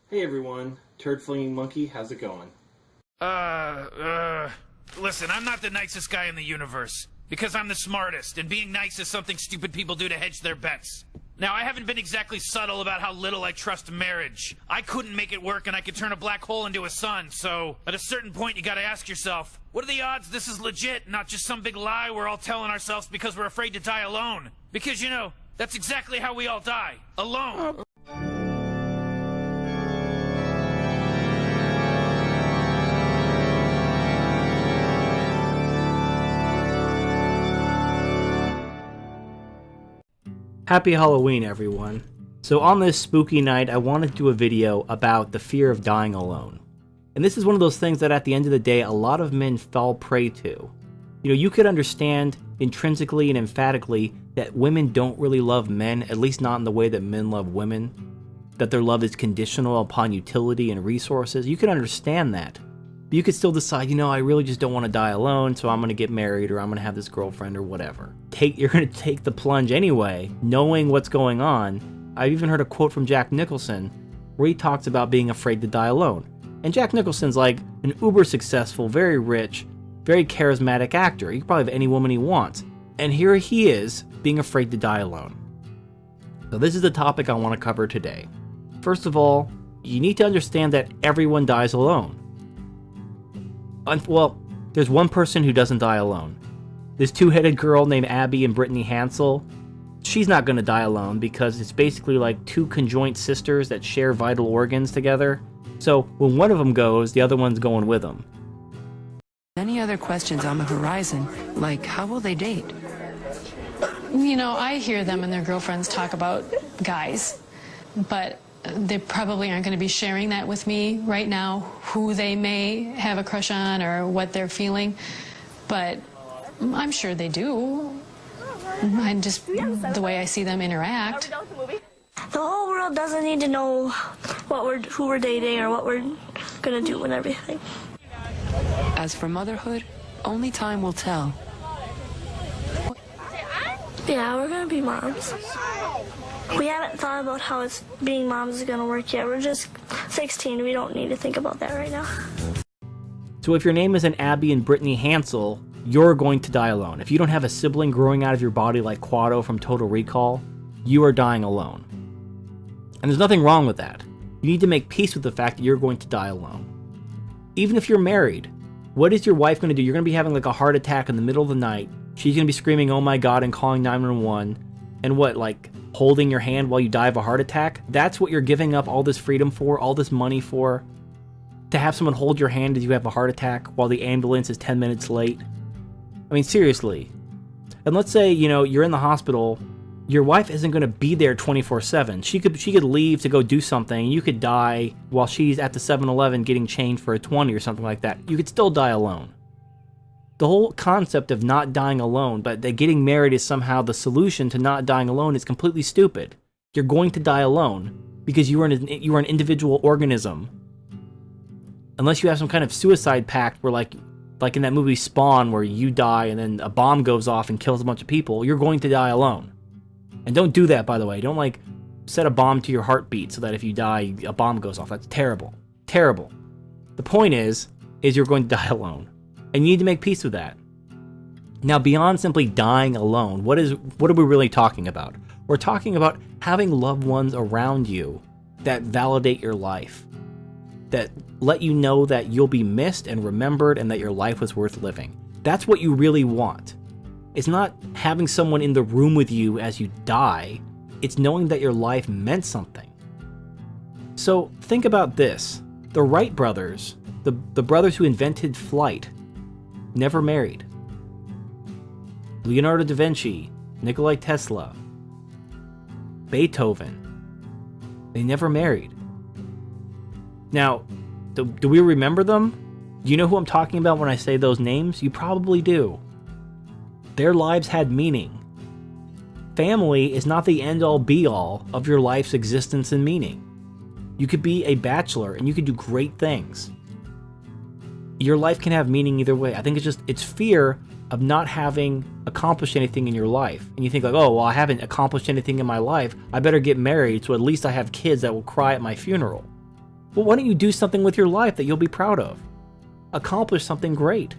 Hey everyone, Turd Flinging Monkey, how's it going? Listen, I'm not the nicest guy in the universe. Because I'm the smartest, and being nice is something stupid people do to hedge their bets. Now, I haven't been exactly subtle about how little I trust marriage. I couldn't make it work, and I could turn a black hole into a sun, so at a certain point you gotta ask yourself, what are the odds this is legit, not just some big lie we're all telling ourselves because we're afraid to die alone? Because, you know, that's exactly how we all die. Alone. Happy Halloween, everyone. So on this spooky night, I wanted to do a video about the fear of dying alone. And this is one of those things that at the end of the day, a lot of men fall prey to. You know, you could understand intrinsically and emphatically that women don't really love men, at least not in the way that men love women. That their love is conditional upon utility and resources. You can understand that. But you could still decide, you know, I really just don't want to die alone, so I'm going to get married or I'm going to have this girlfriend or whatever. You're going to take the plunge anyway, knowing what's going on. I've even heard a quote from Jack Nicholson where he talks about being afraid to die alone. And Jack Nicholson's like an uber successful, very rich, very charismatic actor. He can probably have any woman he wants. And here he is, being afraid to die alone. So this is the topic I want to cover today. First of all, you need to understand that everyone dies alone. Well, there's one person who doesn't die alone. This two-headed girl named Abby and Brittany Hansel, she's not going to die alone because it's basically like two conjoined sisters that share vital organs together. So when one of them goes, the other one's going with them. Any other questions on the horizon, like how will they date? You know, I hear them and their girlfriends talk about guys, but they probably aren't going to be sharing that with me right now, who they may have a crush on or what they're feeling, but I'm sure they do. And just the way I see them interact. The whole world doesn't need to know who we're dating or what we're going to do and everything. As for motherhood, only time will tell. Yeah, we're going to be moms. We haven't thought about how being moms is going to work yet. We're just 16. We don't need to think about that right now. So if your name isn't Abby and Brittany Hansel, you're going to die alone. If you don't have a sibling growing out of your body like Quado from Total Recall, you are dying alone. And there's nothing wrong with that. You need to make peace with the fact that you're going to die alone. Even if you're married, what is your wife going to do? You're going to be having like a heart attack in the middle of the night. She's going to be screaming, "Oh my God," and calling 911. And what, like holding your hand while you die of a heart attack? That's what you're giving up all this freedom for, all this money for? To have someone hold your hand as you have a heart attack while the ambulance is 10 minutes late? I mean, seriously. And let's say, you know, you're in the hospital, your wife isn't going to be there 24/7. She could leave to go do something, you could die while she's at the 7-Eleven getting changed for a 20 or something like that. You could still die alone. The whole concept of not dying alone, but that getting married is somehow the solution to not dying alone is completely stupid. You're going to die alone because you are an individual organism. Unless you have some kind of suicide pact where like in that movie Spawn where you die and then a bomb goes off and kills a bunch of people, you're going to die alone. And don't do that, by the way. Don't like set a bomb to your heartbeat so that if you die, a bomb goes off. That's terrible. Terrible. The point is you're going to die alone. And you need to make peace with that. Now, beyond simply dying alone, what are we really talking about? We're talking about having loved ones around you that validate your life, that let you know that you'll be missed and remembered and that your life was worth living. That's what you really want. It's not having someone in the room with you as you die. It's knowing that your life meant something. So think about this. The Wright brothers, the brothers who invented flight, never married. Leonardo da Vinci, Nikola Tesla, Beethoven, they never married. Now, do we remember them? Do you know who I'm talking about when I say those names? You probably do. Their lives had meaning. Family is not the end-all be-all of your life's existence and meaning. You could be a bachelor and you could do great things. Your life can have meaning either way. I think it's fear of not having accomplished anything in your life. And you think like, oh, well, I haven't accomplished anything in my life. I better get married so at least I have kids that will cry at my funeral. Well, why don't you do something with your life that you'll be proud of? Accomplish something great.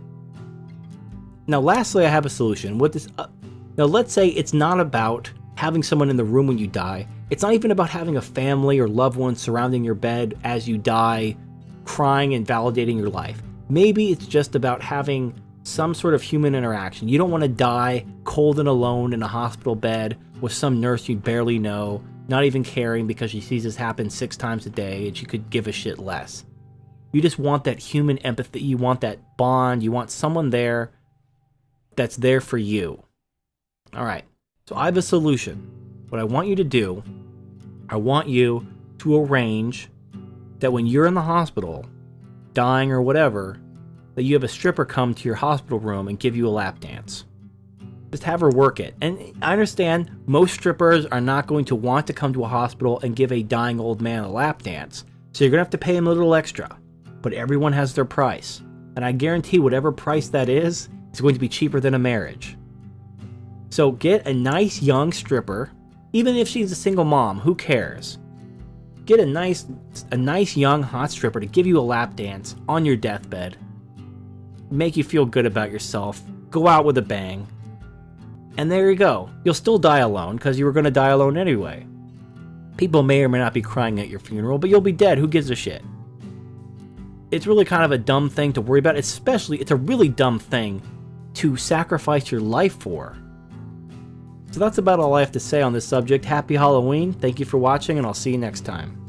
Now, lastly, I have a solution. Now, let's say it's not about having someone in the room when you die. It's not even about having a family or loved ones surrounding your bed as you die, crying and validating your life. Maybe it's just about having some sort of human interaction. You don't want to die cold and alone in a hospital bed with some nurse you barely know, not even caring because she sees this happen 6 times a day and she could give a shit less. You just want that human empathy. You want that bond. You want someone there that's there for you. All right. So I have a solution. What I want you to do, I want you to arrange that when you're in the hospital, dying or whatever, that you have a stripper come to your hospital room and give you a lap dance. Just have her work it. And I understand most strippers are not going to want to come to a hospital and give a dying old man a lap dance. So you're going to have to pay him a little extra. But everyone has their price. And I guarantee whatever price that is going to be cheaper than a marriage. So get a nice young stripper. Even if she's a single mom, who cares? Get a nice young hot stripper to give you a lap dance on your deathbed. Make you feel good about yourself. Go out with a bang. And there you go. You'll still die alone because you were going to die alone anyway. People may or may not be crying at your funeral, but you'll be dead. Who gives a shit? It's really kind of a dumb thing to worry about. Especially, it's a really dumb thing to sacrifice your life for. So that's about all I have to say on this subject. Happy Halloween. Thank you for watching, and I'll see you next time.